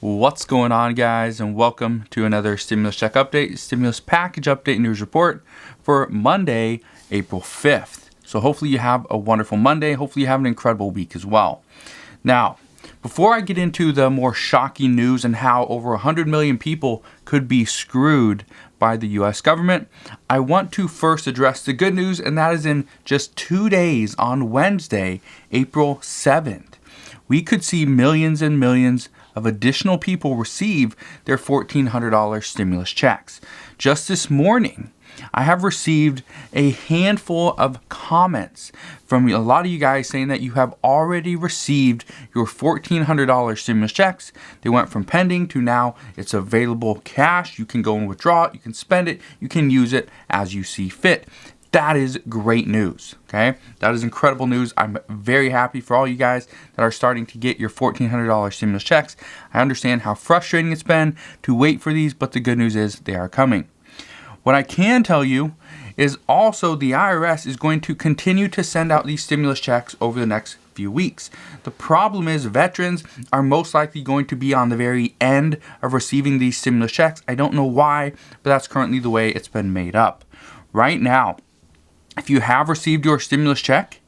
What's going on, guys, and welcome to another stimulus check update, stimulus package update news report for Monday, April 5th. So hopefully you have a wonderful Monday. Hopefully you have an incredible week as well. Now, before I get into the more shocking news and how over 100 million people could be screwed by the U.S. government, I want to first address the good news, and that is in just 2 days on Wednesday, April 7th. We could see millions and millions of additional people receive their $1,400 stimulus checks. Just this morning, I have received a handful of comments from a lot of you guys saying that you have already received your $1,400 stimulus checks. They went from pending to now it's available cash. You can go and withdraw it, you can spend it, you can use it as you see fit. That is great news, okay? That is incredible news. I'm very happy for all you guys that are starting to get your $1,400 stimulus checks. I understand how frustrating it's been to wait for these, but the good news is they are coming. What I can tell you is also the IRS is going to continue to send out these stimulus checks over the next few weeks. The problem is veterans are most likely going to be on the very end of receiving these stimulus checks. I don't know why, but that's currently the way it's been made up. Right now, if you have received your stimulus check,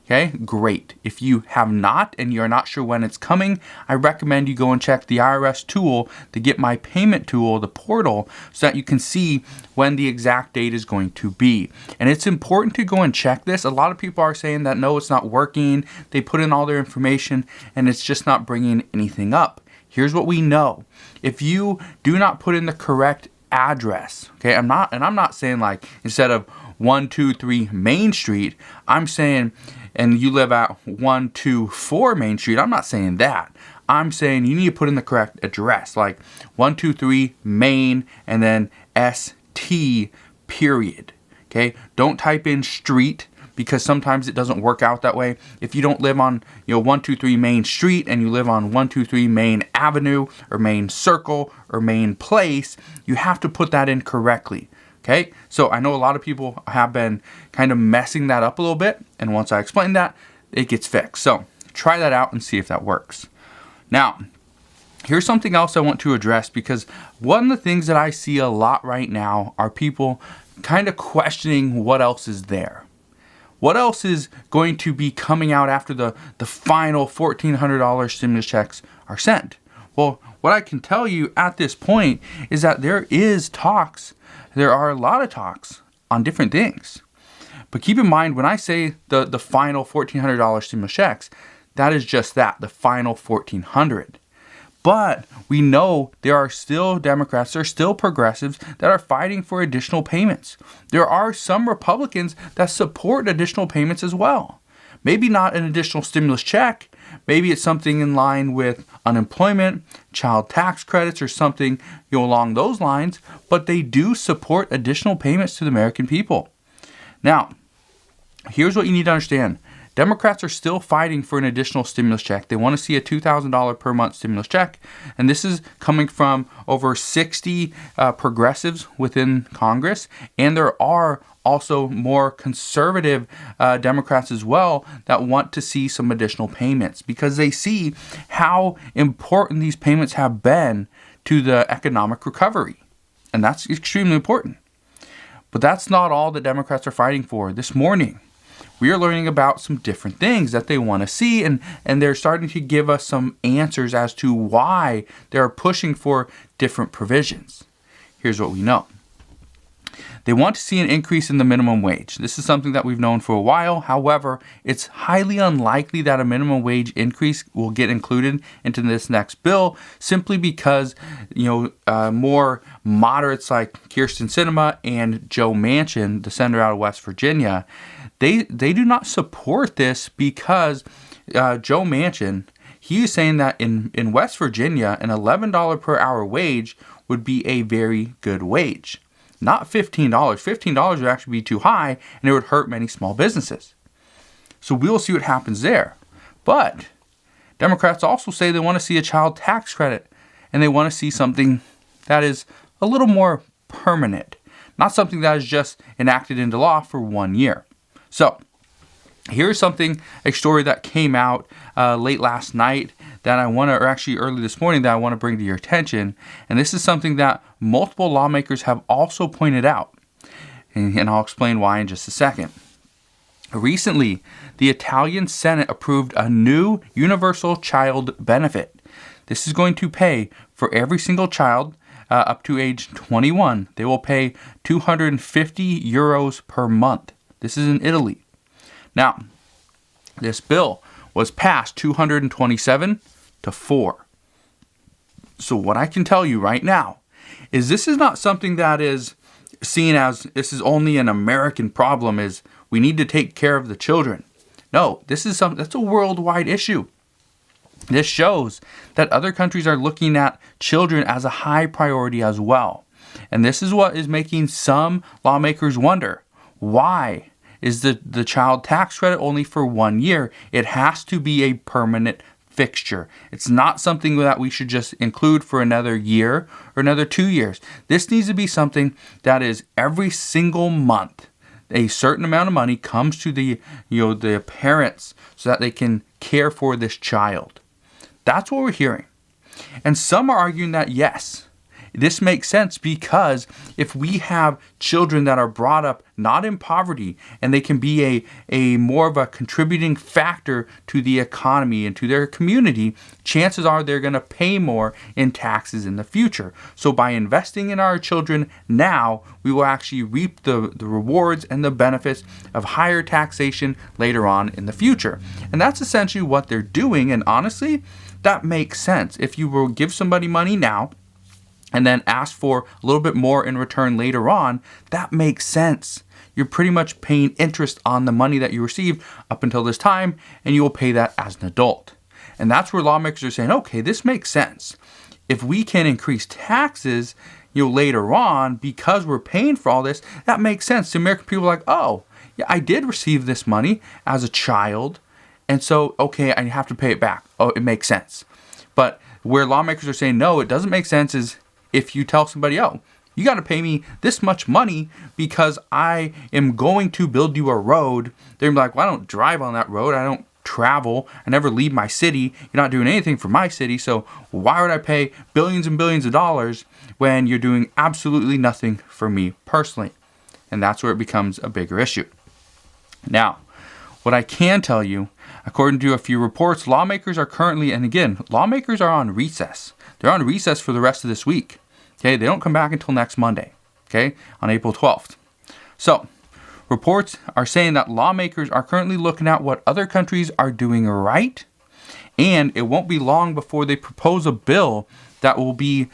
okay, great. If you have not and you're not sure when it's coming, I recommend you go and check the IRS tool, the Get My Payment tool, the portal, so that you can see when the exact date is going to be. And it's important to go and check this. A lot of people are saying that no, it's not working. They put in all their information and it's just not bringing anything up. Here's what we know. If you do not put in the correct address, okay, I'm not saying like instead of 123 Main Street, I'm saying, and you live at 124 Main Street, I'm not saying that. I'm saying you need to put in the correct address, like 123 Main and then ST period. Okay, don't type in street because sometimes it doesn't work out that way. If you don't live on 123 Main Street and you live on 123 Main Avenue or Main Circle or Main Place, you have to put that in correctly. Okay, so I know a lot of people have been kind of messing that up a little bit, and once I explain that, it gets fixed. So try that out and see if that works. Now, here's something else I want to address, because one of the things that I see a lot right now are people kind of questioning what else is there. What else is going to be coming out after the final $1,400 stimulus checks are sent? Well, what I can tell you at this point is that there are a lot of talks on different things. But keep in mind, when I say the final $1,400 stimulus checks, that is just that, the final $1,400. But we know there are still Democrats, there are still progressives that are fighting for additional payments. There are some Republicans that support additional payments as well. Maybe not an additional stimulus check. Maybe it's something in line with unemployment, child tax credits, or something along those lines. But they do support additional payments to the American people. Now, here's what you need to understand. Democrats are still fighting for an additional stimulus check. They want to see a $2,000 per month stimulus check. And this is coming from over 60 progressives within Congress. And there are also more conservative Democrats as well that want to see some additional payments, because they see how important these payments have been to the economic recovery. And that's extremely important. But that's not all the Democrats are fighting for. This morning, we are learning about some different things that they want to see, and they're starting to give us some answers as to why they're pushing for different provisions. Here's what we know. They want to see an increase in the minimum wage. This is something that we've known for a while. However, it's highly unlikely that a minimum wage increase will get included into this next bill, simply because more moderates like Kyrsten Sinema and Joe Manchin, the senator out of West Virginia, they do not support this, because Joe Manchin, he is saying that in West Virginia, an $11 per hour wage would be a very good wage. Not $15. $15 would actually be too high, and it would hurt many small businesses. So we'll see what happens there. But Democrats also say they want to see a child tax credit, and they want to see something that is a little more permanent, not something that is just enacted into law for 1 year. So Here's a story that came out late last night that I want to, or actually early this morning, that I want to bring to your attention. And this is something that multiple lawmakers have also pointed out. And I'll explain why in just a second. Recently, the Italian Senate approved a new universal child benefit. This is going to pay for every single child up to age 21. They will pay 250 euros per month. This is in Italy. Now, this bill was passed 227 to 4. So what I can tell you right now is this is not something that is seen as this is only an American problem, is we need to take care of the children. No, this is something that's a worldwide issue. This shows that other countries are looking at children as a high priority as well. And this is what is making some lawmakers wonder, why is the child tax credit only for 1 year? It has to be a permanent fixture. It's not something that we should just include for another year or another 2 years. This needs to be something that is every single month. A certain amount of money comes to the parents so that they can care for this child. That's what we're hearing. And some are arguing that yes, this makes sense, because if we have children that are brought up not in poverty and they can be a more of a contributing factor to the economy and to their community, chances are they're going to pay more in taxes in the future. So by investing in our children now, we will actually reap the rewards and the benefits of higher taxation later on in the future. And that's essentially what they're doing. And honestly, that makes sense. If you will give somebody money now and then ask for a little bit more in return later on, that makes sense. You're pretty much paying interest on the money that you received up until this time, and you will pay that as an adult. And that's where lawmakers are saying, okay, this makes sense. If we can increase taxes, later on, because we're paying for all this, that makes sense. The American people are like, oh, yeah, I did receive this money as a child, and so, okay, I have to pay it back. Oh, it makes sense. But where lawmakers are saying, no, it doesn't make sense, is if you tell somebody, oh, you got to pay me this much money because I am going to build you a road. They're like, well, I don't drive on that road. I don't travel. I never leave my city. You're not doing anything for my city. So why would I pay billions and billions of dollars when you're doing absolutely nothing for me personally? And that's where it becomes a bigger issue. Now, what I can tell you, according to a few reports, lawmakers are currently, and again, lawmakers are on recess. They're on recess for the rest of this week. Okay, they don't come back until next Monday, okay, on April 12th. So, reports are saying that lawmakers are currently looking at what other countries are doing right, and it won't be long before they propose a bill that will be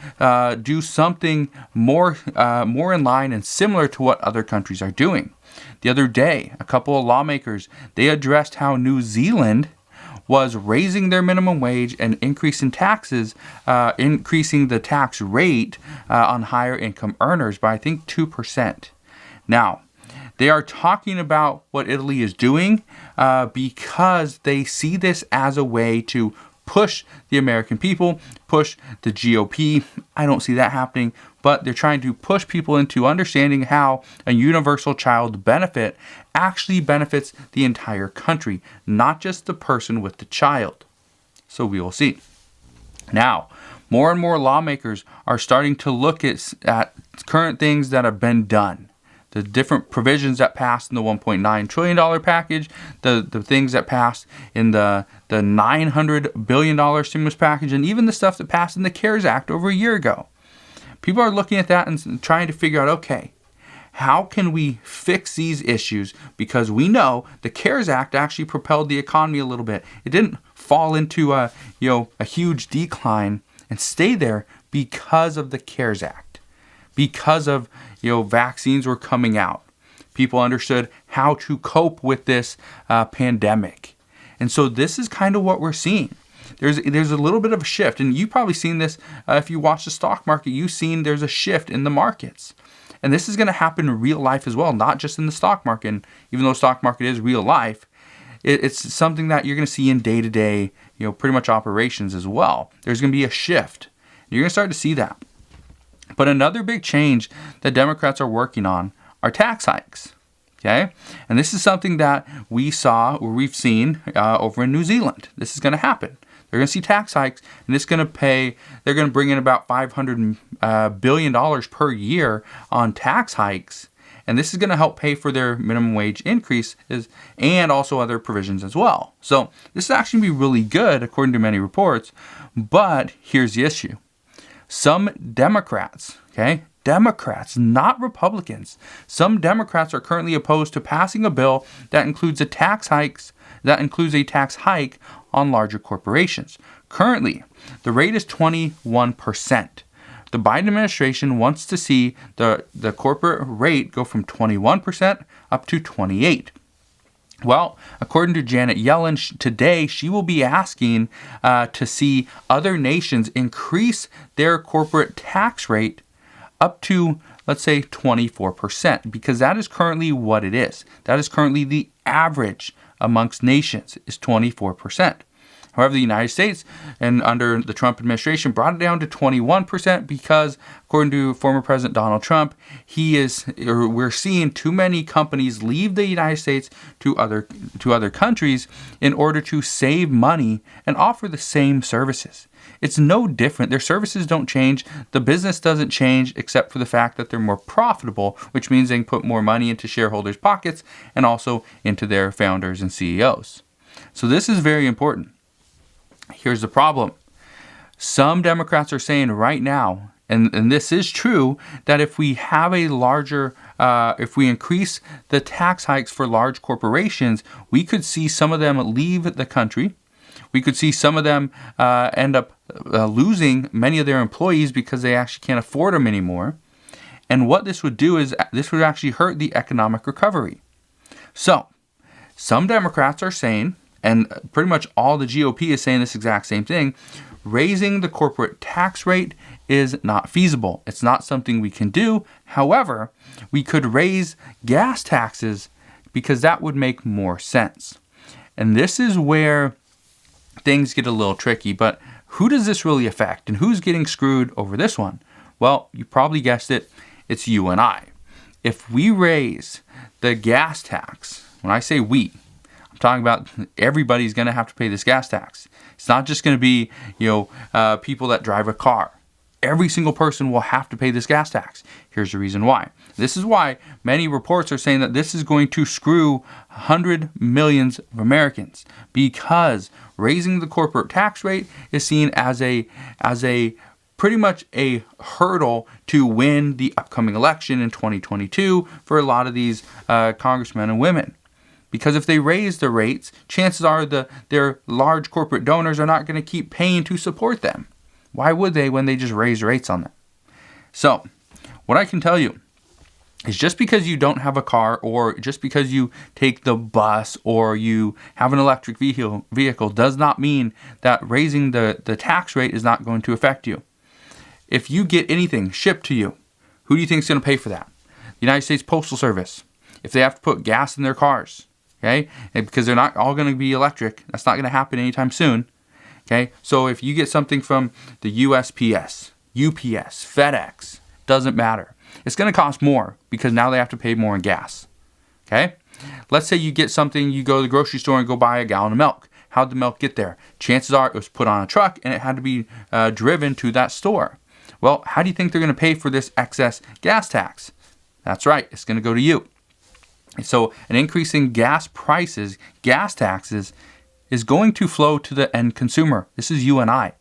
do something more in line and similar to what other countries are doing. The other day, a couple of lawmakers, they addressed how New Zealand was raising their minimum wage and increasing taxes, increasing the tax rate on higher income earners by, I think, 2%. Now, they are talking about what Italy is doing because they see this as a way to push the American people, push the GOP. I don't see that happening, but they're trying to push people into understanding how a universal child benefit actually benefits the entire country, not just the person with the child. So we will see. Now, more and more lawmakers are starting to look at current things that have been done. The different provisions that passed in the $1.9 trillion package, the things that passed in the $900 billion stimulus package, and even the stuff that passed in the CARES Act over a year ago. People are looking at that and trying to figure out, okay, how can we fix these issues? Because we know the CARES Act actually propelled the economy a little bit. It didn't fall into a huge decline and stay there because of the CARES Act. Because of vaccines were coming out. People understood how to cope with this pandemic. And so this is kind of what we're seeing. There's a little bit of a shift, and you've probably seen this if you watch the stock market. You've seen there's a shift in the markets. And this is going to happen in real life as well, not just in the stock market. And even though the stock market is real life, it's something that you're going to see in day-to-day, pretty much operations as well. There's going to be a shift. You're going to start to see that. But another big change that Democrats are working on are tax hikes. Okay, and this is something that we've seen over in New Zealand. This is going to happen. They're going to see tax hikes, and it's going to they're going to bring in about $500 billion per year on tax hikes. And this is going to help pay for their minimum wage increases and also other provisions as well. So this is actually going to be really good, according to many reports. But here's the issue. Some Democrats, Democrats, not Republicans, some Democrats are currently opposed to passing a bill that includes a tax hike on larger corporations. Currently, the rate is 21%. The Biden administration wants to see the corporate rate go from 21% up to 28%. Well, according to Janet Yellen, today she will be asking to see other nations increase their corporate tax rate up to, let's say, 24%, because that is currently what it is. That is currently the average amongst nations is 24%. However, the United States, and under the Trump administration, brought it down to 21% because, according to former President Donald Trump, we're seeing too many companies leave the United States to other countries in order to save money and offer the same services. It's no different. Their services don't change. The business doesn't change except for the fact that they're more profitable, which means they can put more money into shareholders' pockets and also into their founders and CEOs. So this is very important. Here's the problem. Some Democrats are saying right now, and this is true, that if we have if we increase the tax hikes for large corporations, we could see some of them leave the country. We could see some of them end up losing many of their employees because they actually can't afford them anymore. And what this would do is this would actually hurt the economic recovery. So, some Democrats are saying, and pretty much all the GOP is saying this exact same thing, raising the corporate tax rate is not feasible. It's not something we can do. However, we could raise gas taxes because that would make more sense. And this is where things get a little tricky, but who does this really affect and who's getting screwed over this one? Well, you probably guessed it, it's you and I. If we raise the gas tax, when I say we, I'm talking about everybody's going to have to pay this gas tax. It's not just going to be, people that drive a car. Every single person will have to pay this gas tax. Here's the reason why. This is why many reports are saying that this is going to screw 100 millions of Americans, because raising the corporate tax rate is seen as a pretty much a hurdle to win the upcoming election in 2022 for a lot of these congressmen and women. Because if they raise the rates, chances are their large corporate donors are not going to keep paying to support them. Why would they when they just raise rates on them? So, what I can tell you is just because you don't have a car, or just because you take the bus, or you have an electric vehicle does not mean that raising the tax rate is not going to affect you. If you get anything shipped to you, who do you think is going to pay for that? The United States Postal Service. If they have to put gas in their cars, okay, and because they're not all going to be electric, that's not going to happen anytime soon. Okay, so if you get something from the USPS, UPS, FedEx, doesn't matter. It's going to cost more because now they have to pay more in gas. Okay, let's say you get something, you go to the grocery store and go buy a gallon of milk. How'd the milk get there? Chances are it was put on a truck and it had to be driven to that store. Well, how do you think they're going to pay for this excess gas tax? That's right, it's going to go to you. So an increase in gas prices, gas taxes, is going to flow to the end consumer. This is you and I.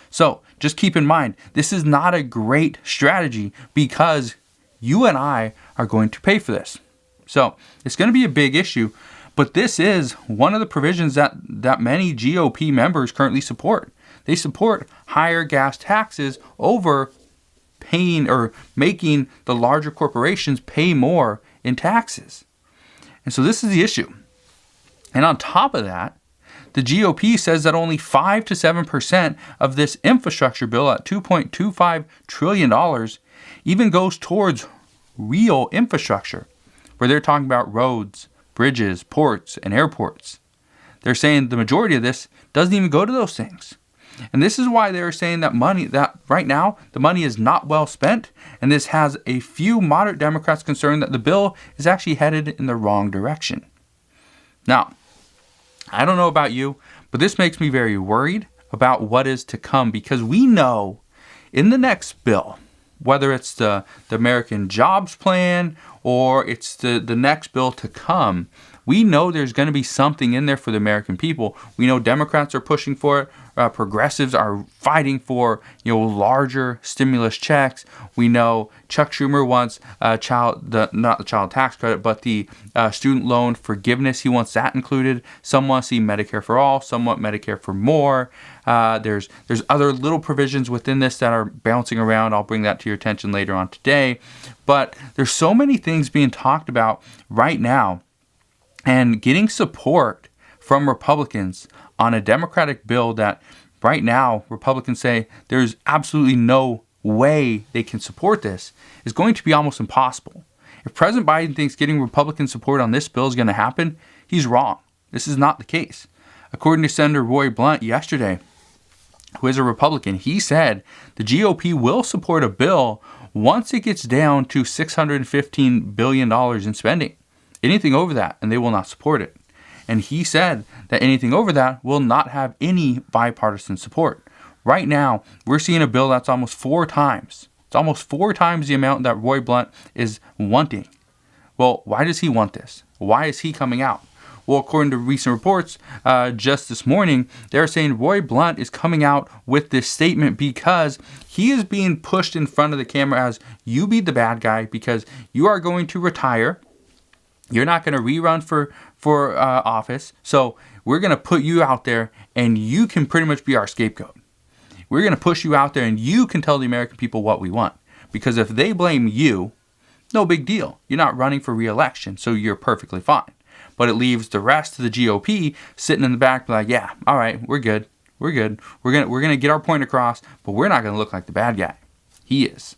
So just keep in mind, this is not a great strategy because you and I are going to pay for this. So it's going to be a big issue, but this is one of the provisions that many GOP members currently support. They support higher gas taxes over paying or making the larger corporations pay more in taxes. And so this is the issue. And on top of that, the GOP says that only 5 to 7% of this infrastructure bill at $2.25 trillion even goes towards real infrastructure, where they're talking about roads, bridges, ports, and airports. They're saying the majority of this doesn't even go to those things. And this is why they're saying that right now the money is not well spent, and this has a few moderate Democrats concerned that the bill is actually headed in the wrong direction. Now, I don't know about you, but this makes me very worried about what is to come, because we know in the next bill, whether it's the American Jobs Plan or it's the next bill to come, we know there's going to be something in there for the American people. We know Democrats are pushing for it. Progressives are fighting for larger stimulus checks. We know Chuck Schumer wants not the child tax credit, but the student loan forgiveness. He wants that included. Some want to see Medicare for all. Some want Medicare for more. There's other little provisions within this that are bouncing around. I'll bring that to your attention later on today. But there's so many things being talked about right now, and getting support from Republicans on a Democratic bill that right now Republicans say there's absolutely no way they can support this is going to be almost impossible. If President Biden thinks getting Republican support on this bill is going to happen, he's wrong. This is not the case. According to Senator Roy Blunt yesterday, who is a Republican, he said the GOP will support a bill once it gets down to $615 billion in spending. Anything over that, and they will not support it. And he said that anything over that will not have any bipartisan support. Right now, we're seeing a bill that's almost 4 times. It's almost 4 times the amount that Roy Blunt is wanting. Well, why does he want this? Why is he coming out? Well, according to recent reports, just this morning, they're saying Roy Blunt is coming out with this statement because he is being pushed in front of the camera as you be the bad guy because you are going to retire. You're not going to rerun for office, so we're going to put you out there, and you can pretty much be our scapegoat. We're going to push you out there, and you can tell the American people what we want. Because if they blame you, no big deal. You're not running for re-election, so you're perfectly fine. But it leaves the rest of the GOP sitting in the back like, yeah, all right, we're good. We're good. We're gonna get our point across, but we're not going to look like the bad guy. He is.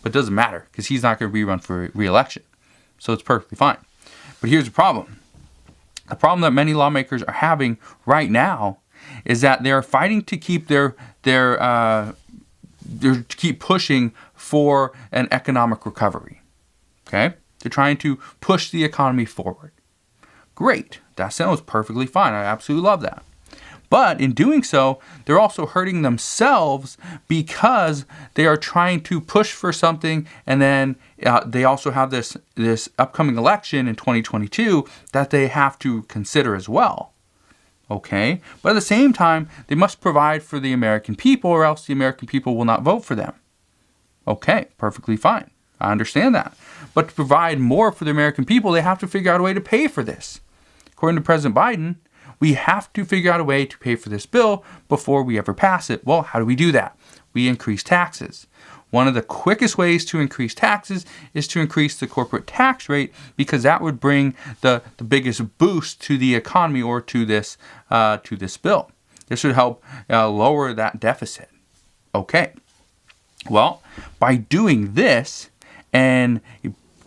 But it doesn't matter, because he's not going to rerun for re-election. So it's perfectly fine. But here's the problem. The problem that many lawmakers are having right now is that they're fighting to keep keep pushing for an economic recovery. Okay? They're trying to push the economy forward. Great. That sounds perfectly fine. I absolutely love that. But in doing so, they're also hurting themselves because they are trying to push for something, and then they also have this upcoming election in 2022 that they have to consider as well. Okay? But at the same time, they must provide for the American people, or else the American people will not vote for them. Okay, perfectly fine. I understand that. But to provide more for the American people, they have to figure out a way to pay for this. According to President Biden, we have to figure out a way to pay for this bill before we ever pass it. Well, how do we do that? We increase taxes. One of the quickest ways to increase taxes is to increase the corporate tax rate, because that would bring the biggest boost to the economy, or to this bill. This would help lower that deficit. Okay. Well, by doing this and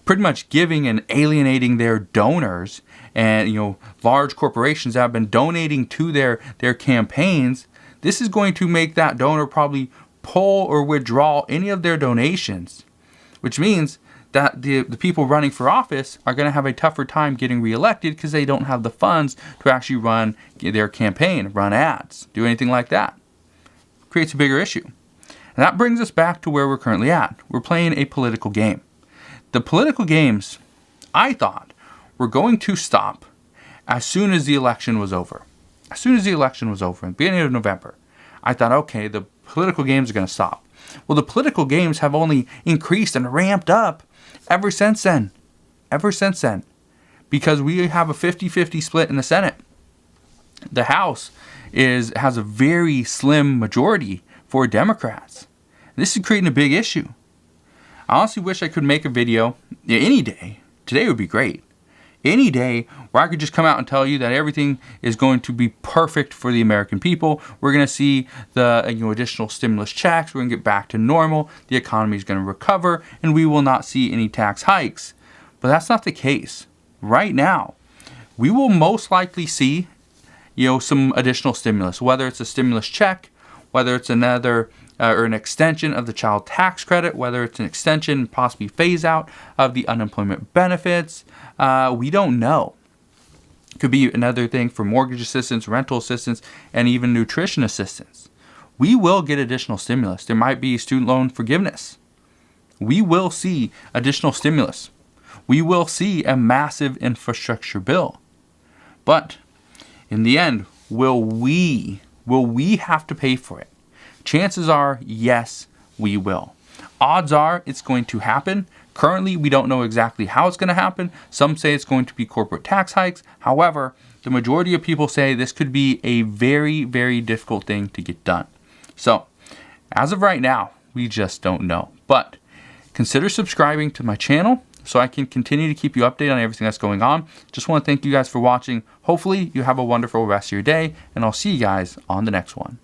pretty much giving and alienating their donors, and large corporations that have been donating to their campaigns, this is going to make that donor probably pull or withdraw any of their donations, which means that the people running for office are going to have a tougher time getting reelected because they don't have the funds to actually run their campaign, run ads, do anything like that. Creates a bigger issue. And that brings us back to where we're currently at. We're playing a political game. The political games, I thought, were going to stop as soon as the election was over. As soon as the election was over, in the beginning of November, I thought, okay, the political games are going to stop. Well, the political games have only increased and ramped up ever since then. Ever since then. Because we have a 50-50 split in the Senate. The House has a very slim majority for Democrats. This is creating a big issue. I honestly wish I could make a video any day. Today would be great. Any day where I could just come out and tell you that everything is going to be perfect for the American people. We're going to see the additional stimulus checks. We're going to get back to normal. The economy is going to recover, and we will not see any tax hikes. But that's not the case. Right now, we will most likely see some additional stimulus, whether it's a stimulus check whether it's another or an extension of the child tax credit, whether it's an extension, possibly phase out of the unemployment benefits. We don't know. Could be another thing for mortgage assistance, rental assistance, and even nutrition assistance. We will get additional stimulus. There might be student loan forgiveness. We will see additional stimulus. We will see a massive infrastructure bill. But in the end, will we have to pay for it? Chances are, yes, we will. Odds are it's going to happen. Currently, we don't know exactly how it's going to happen. Some say it's going to be corporate tax hikes. However, the majority of people say this could be a very, very difficult thing to get done. So, as of right now, we just don't know. But consider subscribing to my channel so I can continue to keep you updated on everything that's going on. Just want to thank you guys for watching. Hopefully, you have a wonderful rest of your day, and I'll see you guys on the next one.